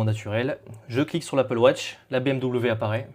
mouvement naturel. Je clique sur l'Apple Watch, la BMW apparaît.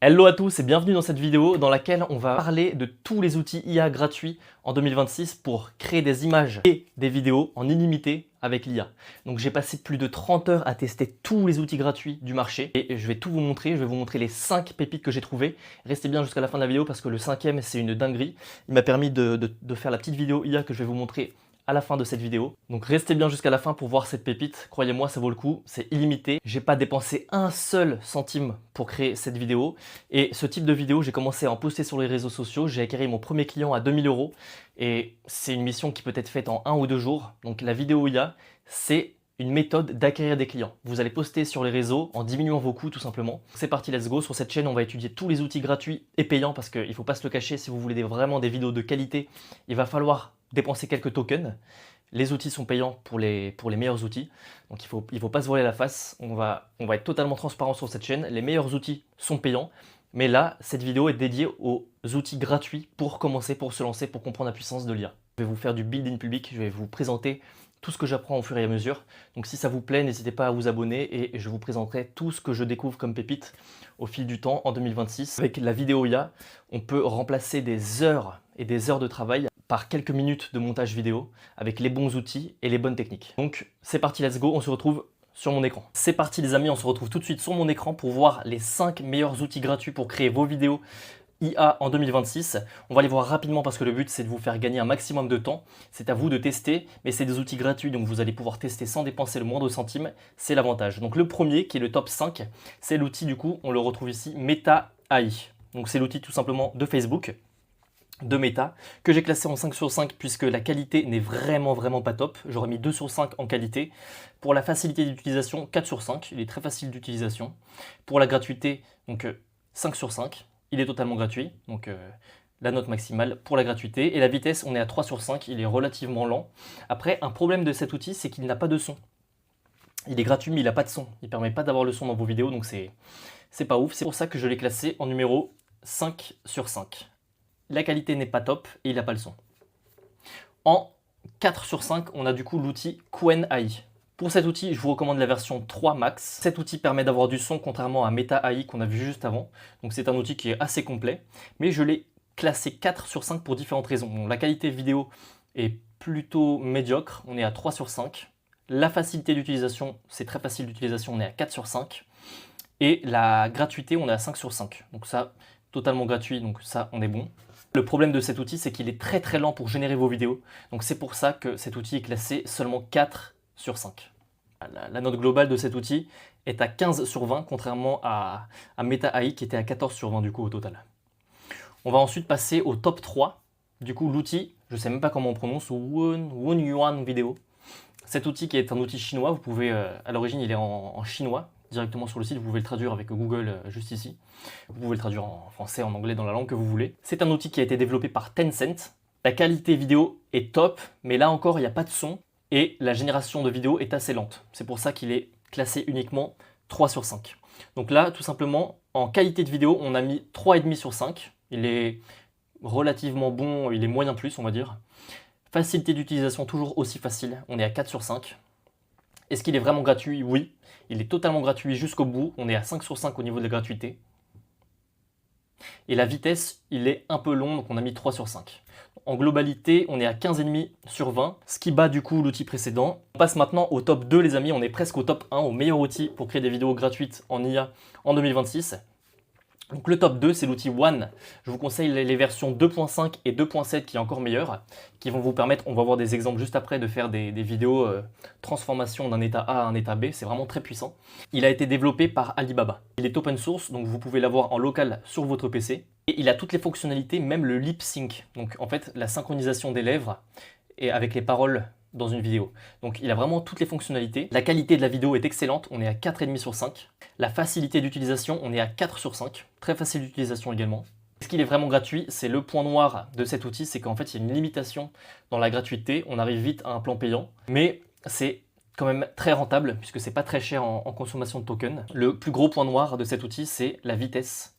Hello à tous et bienvenue dans cette vidéo dans laquelle on va parler de tous les outils IA gratuits en 2026 pour créer des images et des vidéos en illimité avec l'IA. Donc j'ai passé plus de 30 heures à tester tous les outils gratuits du marché et je vais tout vous montrer. Je vais vous montrer les 5 pépites que j'ai trouvées. Restez bien jusqu'à la fin de la vidéo parce que le 5e c'est une dinguerie. Il m'a permis de faire la petite vidéo IA que je vais vous montrer à la fin de cette vidéo. Donc restez bien jusqu'à la fin pour voir cette pépite. Croyez-moi, ça vaut le coup, c'est illimité. J'ai pas dépensé un seul centime pour créer cette vidéo. Et ce type de vidéo, j'ai commencé à en poster sur les réseaux sociaux. J'ai acquis mon premier client à 2000 €. Et c'est une mission qui peut être faite en 1 ou 2 jours. Donc la vidéo IA, c'est une méthode d'acquérir des clients. Vous allez poster sur les réseaux en diminuant vos coûts tout simplement. C'est parti, let's go. Sur cette chaîne, on va étudier tous les outils gratuits et payants parce qu'il ne faut pas se le cacher, si vous voulez vraiment des vidéos de qualité, il va falloir dépenser quelques tokens. Les outils sont payants pour les meilleurs outils, donc il faut pas se voiler la face. On va être totalement transparent sur cette chaîne. Les meilleurs outils sont payants, mais là, cette vidéo est dédiée aux outils gratuits pour commencer, pour se lancer, pour comprendre la puissance de l'IA. Je vais vous faire du build in public, je vais vous présenter tout ce que j'apprends au fur et à mesure. Donc si ça vous plaît, n'hésitez pas à vous abonner et je vous présenterai tout ce que je découvre comme pépites au fil du temps en 2026. Avec la vidéo IA, on peut remplacer des heures et des heures de travail par quelques minutes de montage vidéo avec les bons outils et les bonnes techniques. Donc c'est parti, let's go, on se retrouve sur mon écran. C'est parti les amis, on se retrouve tout de suite sur mon écran pour voir les 5 meilleurs outils gratuits pour créer vos vidéos IA en 2026. On va les voir rapidement parce que le but c'est de vous faire gagner un maximum de temps. C'est à vous de tester, mais c'est des outils gratuits donc vous allez pouvoir tester sans dépenser le moindre centime. C'est l'avantage. Donc le premier qui est le top 5, c'est l'outil du coup, on le retrouve ici, Meta AI. Donc c'est l'outil tout simplement de Facebook, de Meta, que j'ai classé en 5 sur 5 puisque la qualité n'est vraiment pas top. J'aurais mis 2 sur 5 en qualité. Pour la facilité d'utilisation, 4 sur 5. Il est très facile d'utilisation. Pour la gratuité, donc 5 sur 5. Il est totalement gratuit, donc la note maximale pour la gratuité. Et la vitesse, on est à 3 sur 5, il est relativement lent. Après, un problème de cet outil, c'est qu'il n'a pas de son. Il est gratuit, mais il n'a pas de son. Il ne permet pas d'avoir le son dans vos vidéos, donc c'est pas ouf. C'est pour ça que je l'ai classé en numéro 5 sur 5. La qualité n'est pas top et il n'a pas le son. En 4 sur 5, on a du coup l'outil Qwen AI. Pour cet outil, je vous recommande la version 3 Max. Cet outil permet d'avoir du son contrairement à Meta AI qu'on a vu juste avant. Donc c'est un outil qui est assez complet. Mais je l'ai classé 4 sur 5 pour différentes raisons. Donc, la qualité vidéo est plutôt médiocre. On est à 3 sur 5. La facilité d'utilisation, c'est très facile d'utilisation. On est à 4 sur 5. Et la gratuité, on est à 5 sur 5. Donc ça, totalement gratuit. Donc ça, on est bon. Le problème de cet outil, c'est qu'il est très lent pour générer vos vidéos. Donc c'est pour ça que cet outil est classé seulement 4 sur 5. La note globale de cet outil est à 15 sur 20, contrairement à Meta AI qui était à 14 sur 20 du coup au total. On va ensuite passer au top 3. Du coup, l'outil, je ne sais même pas comment on prononce, Wonyuan Video. Cet outil qui est un outil chinois, vous pouvez, à l'origine il est en chinois, directement sur le site, vous pouvez le traduire avec Google juste ici. Vous pouvez le traduire en français, en anglais, dans la langue que vous voulez. C'est un outil qui a été développé par Tencent. La qualité vidéo est top, mais là encore, il n'y a pas de son. Et la génération de vidéos est assez lente. C'est pour ça qu'il est classé uniquement 3 sur 5. Donc là, tout simplement, en qualité de vidéo, on a mis 3,5 sur 5. Il est relativement bon, il est moyen plus, on va dire. Facilité d'utilisation, toujours aussi facile. On est à 4 sur 5. Est-ce qu'il est vraiment gratuit? Oui. Il est totalement gratuit jusqu'au bout. On est à 5 sur 5 au niveau de la gratuité. Et la vitesse, il est un peu long, donc on a mis 3 sur 5. En globalité, on est à 15,5 sur 20, ce qui bat du coup l'outil précédent. On passe maintenant au top 2 les amis, on est presque au top 1, au meilleur outil pour créer des vidéos gratuites en IA en 2026. Donc le top 2, c'est l'outil One. Je vous conseille les versions 2.5 et 2.7 qui est encore meilleure, qui vont vous permettre, on va voir des exemples juste après, de faire des vidéos transformation d'un état A à un état B. C'est vraiment très puissant. Il a été développé par Alibaba. Il est open source, donc vous pouvez l'avoir en local sur votre PC. Et il a toutes les fonctionnalités, même le lip sync. Donc en fait, la synchronisation des lèvres et avec les paroles dans une vidéo. Donc il a vraiment toutes les fonctionnalités. La qualité de la vidéo est excellente, on est à 4,5 sur 5. La facilité d'utilisation, on est à 4 sur 5. Très facile d'utilisation également. Ce qu'il est vraiment gratuit, c'est le point noir de cet outil, c'est qu'en fait il y a une limitation dans la gratuité. On arrive vite à un plan payant, mais c'est quand même très rentable puisque c'est pas très cher en consommation de tokens. Le plus gros point noir de cet outil, c'est la vitesse.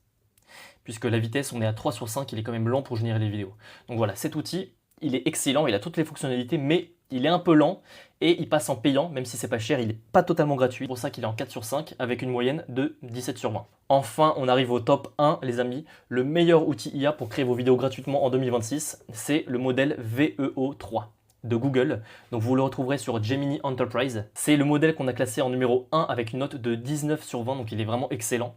Puisque la vitesse, on est à 3 sur 5, il est quand même lent pour générer les vidéos. Donc voilà, cet outil, il est excellent, il a toutes les fonctionnalités, mais Il est un peu lent et il passe en payant, même si c'est pas cher, il n'est pas totalement gratuit. C'est pour ça qu'il est en 4 sur 5 avec une moyenne de 17 sur 20. Enfin, on arrive au top 1, les amis. Le meilleur outil IA pour créer vos vidéos gratuitement en 2026, c'est le modèle VEO3 de Google. Donc vous le retrouverez sur Gemini Enterprise. C'est le modèle qu'on a classé en numéro 1 avec une note de 19 sur 20, donc il est vraiment excellent.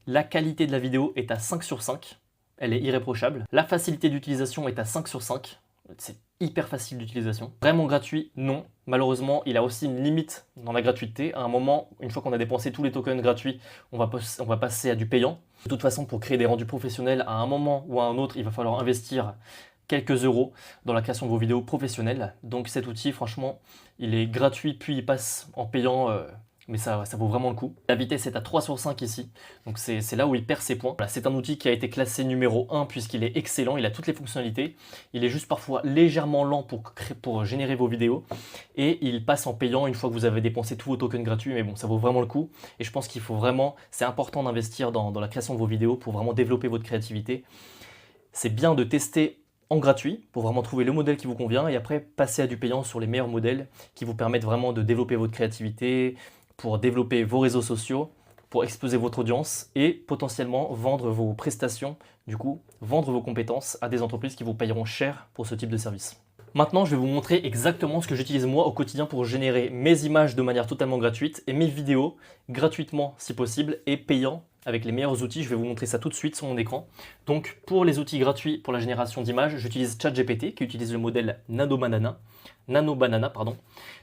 La qualité de la vidéo est à 5 sur 5. Elle est irréprochable. La facilité d'utilisation est à 5 sur 5. C'est hyper facile d'utilisation. Vraiment gratuit, non. Malheureusement, il a aussi une limite dans la gratuité. À un moment, une fois qu'on a dépensé tous les tokens gratuits, on va passer à du payant. De toute façon, pour créer des rendus professionnels, à un moment ou à un autre, il va falloir investir quelques euros dans la création de vos vidéos professionnelles. Donc cet outil, franchement, il est gratuit, puis il passe en payant, mais ça vaut vraiment le coup. La vitesse est à 3 sur 5 ici, donc c'est là où il perd ses points. Voilà, c'est un outil qui a été classé numéro 1 puisqu'il est excellent, il a toutes les fonctionnalités. Il est juste parfois légèrement lent pour générer vos vidéos et il passe en payant une fois que vous avez dépensé tous vos tokens gratuits, mais bon, ça vaut vraiment le coup. Et je pense qu'il faut vraiment, c'est important d'investir dans la création de vos vidéos pour vraiment développer votre créativité. C'est bien de tester en gratuit pour vraiment trouver le modèle qui vous convient et après passer à du payant sur les meilleurs modèles qui vous permettent vraiment de développer votre créativité, pour développer vos réseaux sociaux, pour exposer votre audience et potentiellement vendre vos prestations, du coup vendre vos compétences à des entreprises qui vous payeront cher pour ce type de service. Maintenant, je vais vous montrer exactement ce que j'utilise moi au quotidien pour générer mes images de manière totalement gratuite et mes vidéos gratuitement si possible et payant avec les meilleurs outils. Je vais vous montrer ça tout de suite sur mon écran. Donc pour les outils gratuits pour la génération d'images, j'utilise ChatGPT qui utilise le modèle Nano Banana.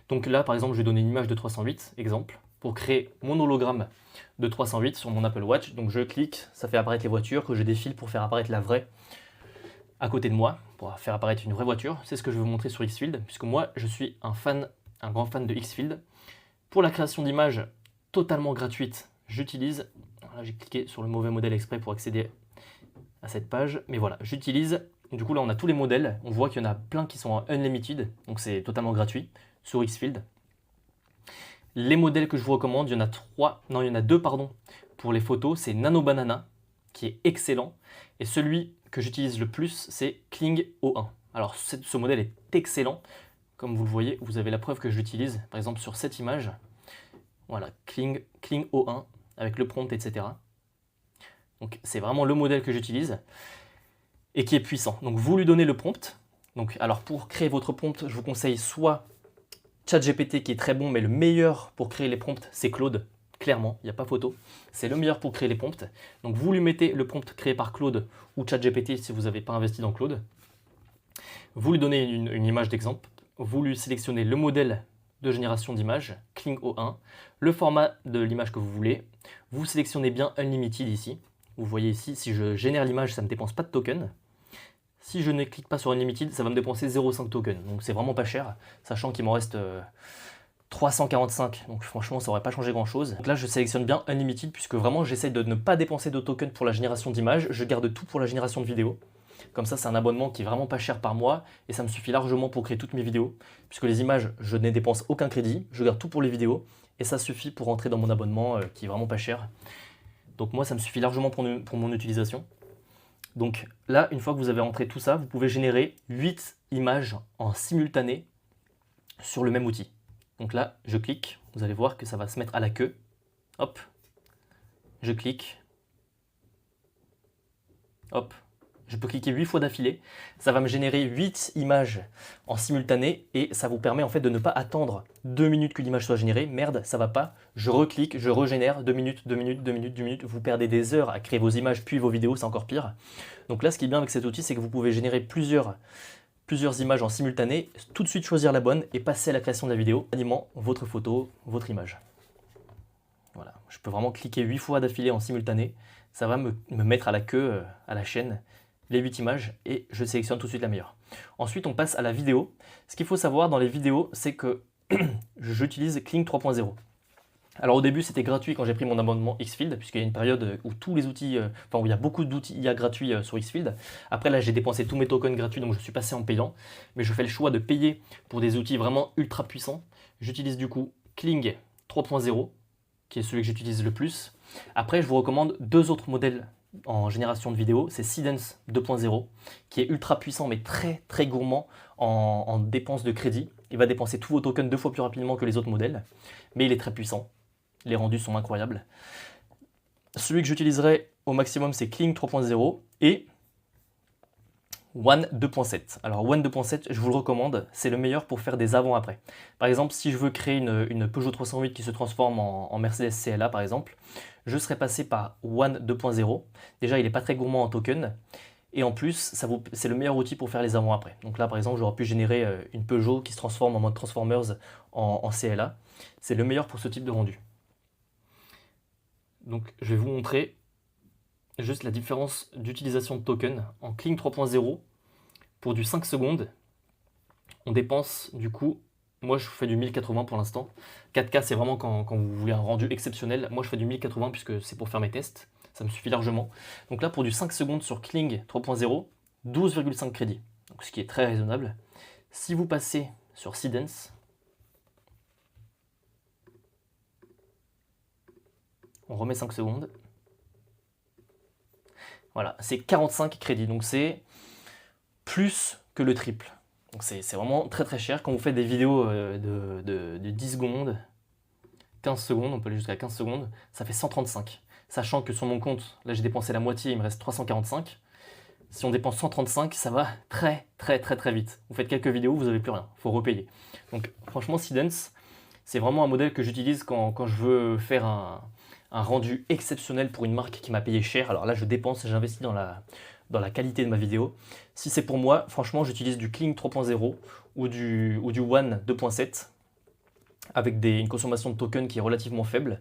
Donc là par exemple je vais donner une image de 308, exemple, pour créer mon hologramme de 308 sur mon Apple Watch. Donc je clique, ça fait apparaître les voitures que je défile pour faire apparaître la vraie à côté de moi, pour faire apparaître une vraie voiture. C'est ce que je vais vous montrer sur Xfield, puisque moi je suis un grand fan de Xfield. Pour la création d'images totalement gratuite, j'utilise, là j'ai cliqué sur le mauvais modèle exprès pour accéder à cette page, mais voilà, j'utilise, du coup là on a tous les modèles, on voit qu'il y en a plein qui sont en unlimited, donc c'est totalement gratuit, sur Xfield. Les modèles que je vous recommande, il y en a deux pour les photos, c'est Nano Banana, qui est excellent, et celui que j'utilise le plus, c'est Kling O1. Alors ce modèle est excellent, comme vous le voyez, vous avez la preuve que je l'utilise, par exemple sur cette image, voilà, Kling O1, avec le prompt, etc. Donc c'est vraiment le modèle que j'utilise, et qui est puissant. Donc vous lui donnez le prompt, donc alors pour créer votre prompt, je vous conseille soit ChatGPT qui est très bon, mais le meilleur pour créer les prompts, c'est Claude. Clairement, il n'y a pas photo. C'est le meilleur pour créer les prompts. Donc vous lui mettez le prompt créé par Claude ou ChatGPT si vous n'avez pas investi dans Claude. Vous lui donnez une image d'exemple. Vous lui sélectionnez le modèle de génération d'images, Kling O1, le format de l'image que vous voulez. Vous sélectionnez bien Unlimited ici. Vous voyez ici, si je génère l'image, ça ne me dépense pas de token. Si je ne clique pas sur Unlimited, ça va me dépenser 0,5 token. Donc c'est vraiment pas cher, sachant qu'il m'en reste 345. Donc franchement, ça n'aurait pas changé grand-chose. Donc là, je sélectionne bien Unlimited, puisque vraiment, j'essaie de ne pas dépenser de tokens pour la génération d'images. Je garde tout pour la génération de vidéos. Comme ça, c'est un abonnement qui est vraiment pas cher par mois, et ça me suffit largement pour créer toutes mes vidéos. Puisque les images, je ne dépense aucun crédit, je garde tout pour les vidéos, et ça suffit pour rentrer dans mon abonnement qui est vraiment pas cher. Donc moi, ça me suffit largement pour mon utilisation. Donc là, une fois que vous avez rentré tout ça, vous pouvez générer 8 images en simultané sur le même outil. Donc là, je clique, vous allez voir que ça va se mettre à la queue. Hop, je clique. Hop, je peux cliquer 8 fois d'affilée. Ça va me générer 8 images en simultané et ça vous permet en fait de ne pas attendre 2 minutes que l'image soit générée. Merde, ça va pas. Je reclique, je régénère 2 minutes, 2 minutes, 2 minutes, 2 minutes. Vous perdez des heures à créer vos images puis vos vidéos, c'est encore pire. Donc là, ce qui est bien avec cet outil, c'est que vous pouvez générer plusieurs images en simultané, tout de suite choisir la bonne et passer à la création de la vidéo, animant votre photo, votre image. Voilà, je peux vraiment cliquer 8 fois d'affilée en simultané. Ça va me mettre à la queue, à la chaîne, les 8 images et je sélectionne tout de suite la meilleure. Ensuite, on passe à la vidéo. Ce qu'il faut savoir dans les vidéos, c'est que j'utilise Kling 3.0. Alors au début, c'était gratuit quand j'ai pris mon abonnement Xfield, puisqu'il y a une période où tous les outils, où il y a beaucoup d'outils IA gratuits sur Xfield. Après là, j'ai dépensé tous mes tokens gratuits, donc je suis passé en payant. Mais je fais le choix de payer pour des outils vraiment ultra puissants. J'utilise du coup Kling 3.0, qui est celui que j'utilise le plus. Après, je vous recommande deux autres modèles en génération de vidéos, c'est Seedance 2.0 qui est ultra puissant mais très très gourmand en dépenses de crédit. Il va dépenser tous vos tokens 2 fois plus rapidement que les autres modèles, mais il est très puissant. Les rendus sont incroyables. Celui que j'utiliserai au maximum, c'est Kling 3.0 et One 2.7. Alors One 2.7, je vous le recommande, c'est le meilleur pour faire des avant-après. Par exemple, si je veux créer une Peugeot 308 qui se transforme en Mercedes CLA par exemple, je serais passé par One 2.0. Déjà, il n'est pas très gourmand en token. Et en plus, c'est le meilleur outil pour faire les avant-après. Donc là, par exemple, j'aurais pu générer une Peugeot qui se transforme en mode Transformers en CLA. C'est le meilleur pour ce type de rendu. Donc je vais vous montrer juste la différence d'utilisation de token. En Kling 3.0, pour du 5 secondes, on dépense du coup, moi je fais du 1080 pour l'instant. 4K c'est vraiment quand vous voulez un rendu exceptionnel. Moi je fais du 1080 puisque c'est pour faire mes tests. Ça me suffit largement. Donc là pour du 5 secondes sur Kling 3.0, 12,5 crédits. Donc ce qui est très raisonnable. Si vous passez sur Seedance, on remet 5 secondes. Voilà, c'est 45 crédits, donc c'est plus que le triple. Donc c'est vraiment très très cher. Quand vous faites des vidéos de 10 secondes, 15 secondes, on peut aller jusqu'à 15 secondes, ça fait 135. Sachant que sur mon compte, là j'ai dépensé la moitié, il me reste 345. Si on dépense 135, ça va très vite. Vous faites quelques vidéos, vous n'avez plus rien, il faut repayer. Donc franchement, Seedance, c'est vraiment un modèle que j'utilise quand je veux faire un rendu exceptionnel pour une marque qui m'a payé cher. Alors là, je dépense, j'investis dans la qualité de ma vidéo. Si c'est pour moi, franchement, j'utilise du Kling 3.0 ou du One 2.7 avec une consommation de token qui est relativement faible.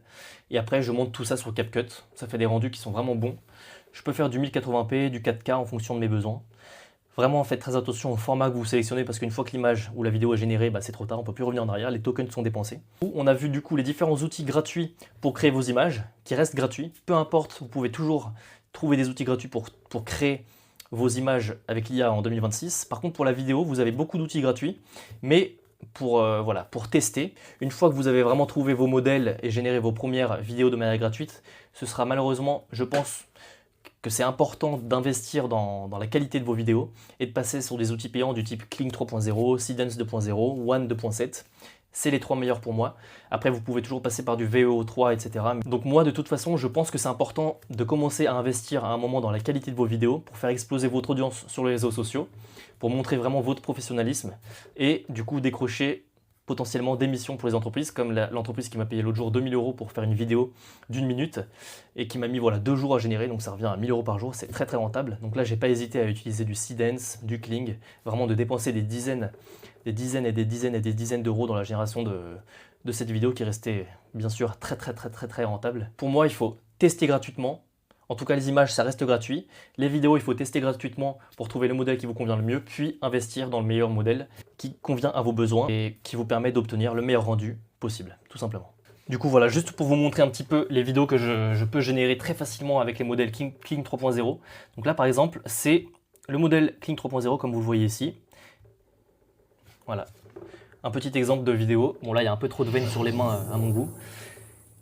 Et après, je monte tout ça sur CapCut. Ça fait des rendus qui sont vraiment bons. Je peux faire du 1080p, du 4K en fonction de mes besoins. Vraiment, faites très attention au format que vous sélectionnez parce qu'une fois que l'image ou la vidéo est générée, c'est trop tard, on ne peut plus revenir en arrière, les tokens sont dépensés. On a vu du coup les différents outils gratuits pour créer vos images, qui restent gratuits. Peu importe, vous pouvez toujours trouver des outils gratuits pour créer vos images avec l'IA en 2026. Par contre, pour la vidéo, vous avez beaucoup d'outils gratuits, mais pour tester, une fois que vous avez vraiment trouvé vos modèles et généré vos premières vidéos de manière gratuite, ce sera malheureusement, je pense, que c'est important d'investir dans la qualité de vos vidéos et de passer sur des outils payants du type Kling 3.0, Seedance 2.0, One 2.7. C'est les 3 meilleurs pour moi. Après, vous pouvez toujours passer par du VEO 3, etc. Donc moi, de toute façon, je pense que c'est important de commencer à investir à un moment dans la qualité de vos vidéos pour faire exploser votre audience sur les réseaux sociaux, pour montrer vraiment votre professionnalisme et du coup décrocher potentiellement des missions pour les entreprises, comme l'entreprise qui m'a payé l'autre jour 2000 € pour faire une vidéo d'1 minute et qui m'a mis 2 jours à générer, donc ça revient à 1000 € par jour, c'est très rentable. Donc là, j'ai pas hésité à utiliser du Seedance, du Kling, vraiment de dépenser des dizaines et des dizaines d'euros dans la génération de cette vidéo qui restait bien sûr très rentable. Pour moi, il faut tester gratuitement. En tout cas, les images, ça reste gratuit. Les vidéos, il faut tester gratuitement pour trouver le modèle qui vous convient le mieux, puis investir dans le meilleur modèle qui convient à vos besoins et qui vous permet d'obtenir le meilleur rendu possible, tout simplement. Du coup, voilà, juste pour vous montrer un petit peu les vidéos que je peux générer très facilement avec les modèles Kling 3.0. Donc là, par exemple, c'est le modèle Kling 3.0, comme vous le voyez ici. Voilà, un petit exemple de vidéo. Bon, là, il y a un peu trop de veines sur les mains à mon goût.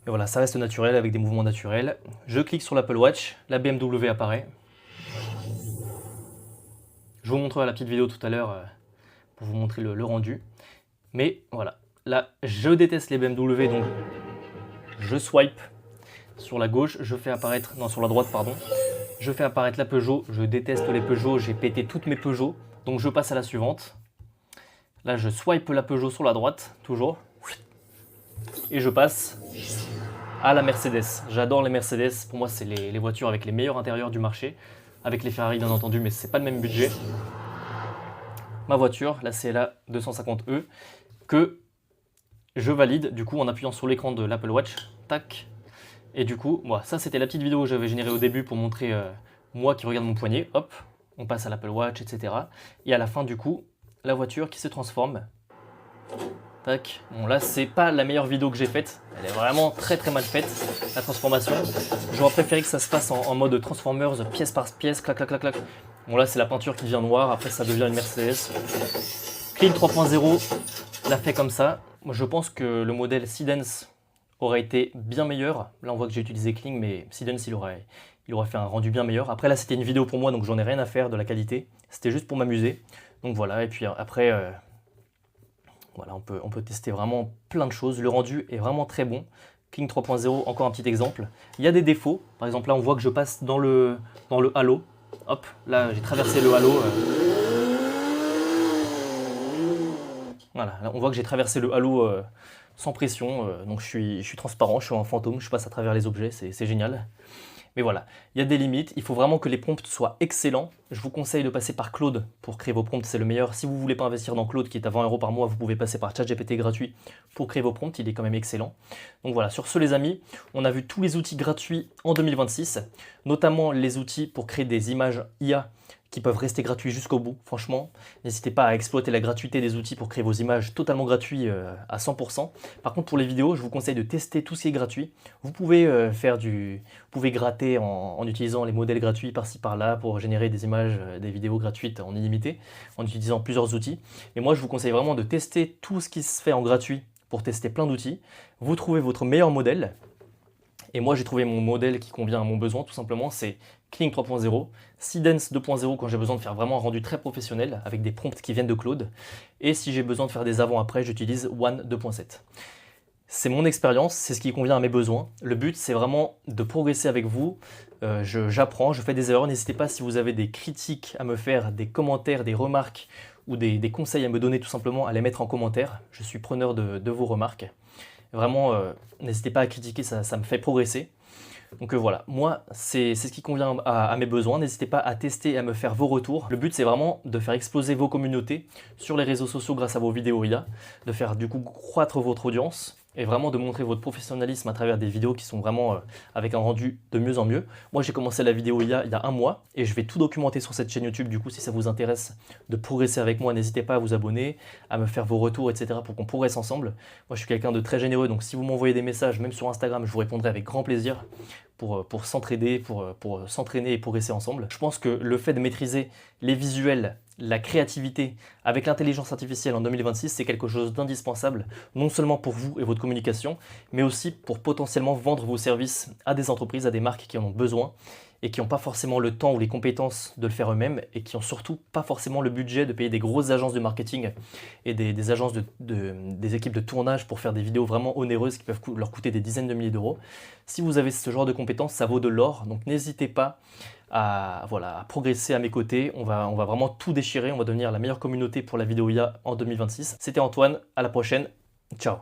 Et voilà, ça reste naturel avec des mouvements naturels. Je clique sur l'Apple Watch, la BMW apparaît. Je vous montrerai la petite vidéo tout à l'heure pour vous montrer le rendu. Mais voilà, là, je déteste les BMW, donc je swipe sur la gauche, je fais apparaître, non sur la droite pardon, je fais apparaître la Peugeot, je déteste les Peugeot, j'ai pété toutes mes Peugeot, donc je passe à la suivante. Là, je swipe la Peugeot sur la droite, toujours, et je passe à la Mercedes. J'adore les Mercedes, pour moi c'est les voitures avec les meilleurs intérieurs du marché, avec les Ferrari bien entendu, mais c'est pas le même budget. Ma voiture, la CLA 250e, que je valide du coup en appuyant sur l'écran de l'Apple Watch, tac. Et du coup, voilà, ça c'était la petite vidéo que j'avais générée au début pour montrer moi qui regarde mon poignet, hop, on passe à l'Apple Watch, etc. Et à la fin du coup, la voiture qui se transforme. Tac. Bon là c'est pas la meilleure vidéo que j'ai faite, elle est vraiment très mal faite, la transformation. J'aurais préféré que ça se passe en mode Transformers, pièce par pièce, clac clac clac clac. Bon là c'est la peinture qui devient noire, après ça devient une Mercedes. Kling 3.0 l'a fait comme ça. Moi je pense que le modèle Seedance aurait été bien meilleur. Là on voit que j'ai utilisé Kling, mais Seedance il aurait fait un rendu bien meilleur. Après là c'était une vidéo pour moi, donc j'en ai rien à faire de la qualité. C'était juste pour m'amuser. Donc voilà, et puis après... Voilà, on peut tester vraiment plein de choses. Le rendu est vraiment très bon. Kling 3.0, encore un petit exemple. Il y a des défauts. Par exemple, là, on voit que je passe dans le halo. Hop, là, j'ai traversé le halo. Voilà, là, on voit que j'ai traversé le halo sans pression. Donc, je suis transparent, je suis un fantôme, je passe à travers les objets, c'est génial. Mais voilà, il y a des limites, il faut vraiment que les prompts soient excellents. Je vous conseille de passer par Claude pour créer vos prompts, c'est le meilleur. Si vous ne voulez pas investir dans Claude qui est à 20 € par mois, vous pouvez passer par ChatGPT gratuit pour créer vos prompts, il est quand même excellent. Donc voilà, sur ce les amis, on a vu tous les outils gratuits en 2026, notamment les outils pour créer des images IA qui peuvent rester gratuits jusqu'au bout. Franchement, n'hésitez pas à exploiter la gratuité des outils pour créer vos images totalement gratuits à 100%. Par contre, pour les vidéos, je vous conseille de tester tout ce qui est gratuit. Vous pouvez vous pouvez gratter en utilisant les modèles gratuits par-ci par-là pour générer des images, des vidéos gratuites en illimité, en utilisant plusieurs outils. Mais moi, je vous conseille vraiment de tester tout ce qui se fait en gratuit pour tester plein d'outils. Vous trouvez votre meilleur modèle. Et moi, j'ai trouvé mon modèle qui convient à mon besoin, tout simplement, c'est Kling 3.0, Seedance 2.0 quand j'ai besoin de faire vraiment un rendu très professionnel avec des prompts qui viennent de Claude. Et si j'ai besoin de faire des avant-après, j'utilise One 2.7. C'est mon expérience, c'est ce qui convient à mes besoins. Le but, c'est vraiment de progresser avec vous. J'apprends, je fais des erreurs. N'hésitez pas si vous avez des critiques à me faire, des commentaires, des remarques ou des conseils à me donner tout simplement, à les mettre en commentaire. Je suis preneur de vos remarques. Vraiment, n'hésitez pas à critiquer, ça me fait progresser. Donc voilà, moi, c'est ce qui convient à mes besoins. N'hésitez pas à tester et à me faire vos retours. Le but, c'est vraiment de faire exploser vos communautés sur les réseaux sociaux grâce à vos vidéos IA, de faire du coup croître votre audience et vraiment de montrer votre professionnalisme à travers des vidéos qui sont vraiment avec un rendu de mieux en mieux. Moi, j'ai commencé la vidéo IA il y a un mois et je vais tout documenter sur cette chaîne YouTube. Du coup, si ça vous intéresse de progresser avec moi, n'hésitez pas à vous abonner, à me faire vos retours, etc. pour qu'on progresse ensemble. Moi, je suis quelqu'un de très généreux, donc si vous m'envoyez des messages, même sur Instagram, je vous répondrai avec grand plaisir pour s'entraider, pour s'entraîner et progresser ensemble. Je pense que le fait de maîtriser les visuels, la créativité avec l'intelligence artificielle en 2026, c'est quelque chose d'indispensable, non seulement pour vous et votre communication, mais aussi pour potentiellement vendre vos services à des entreprises, à des marques qui en ont besoin et qui n'ont pas forcément le temps ou les compétences de le faire eux-mêmes et qui n'ont surtout pas forcément le budget de payer des grosses agences de marketing et des agences des équipes de tournage pour faire des vidéos vraiment onéreuses qui peuvent leur coûter des dizaines de milliers d'euros. Si vous avez ce genre de compétences, ça vaut de l'or, donc n'hésitez pas à progresser à mes côtés. On va vraiment tout déchirer, on va devenir la meilleure communauté pour la vidéo IA en 2026. C'était Antoine, à la prochaine, ciao.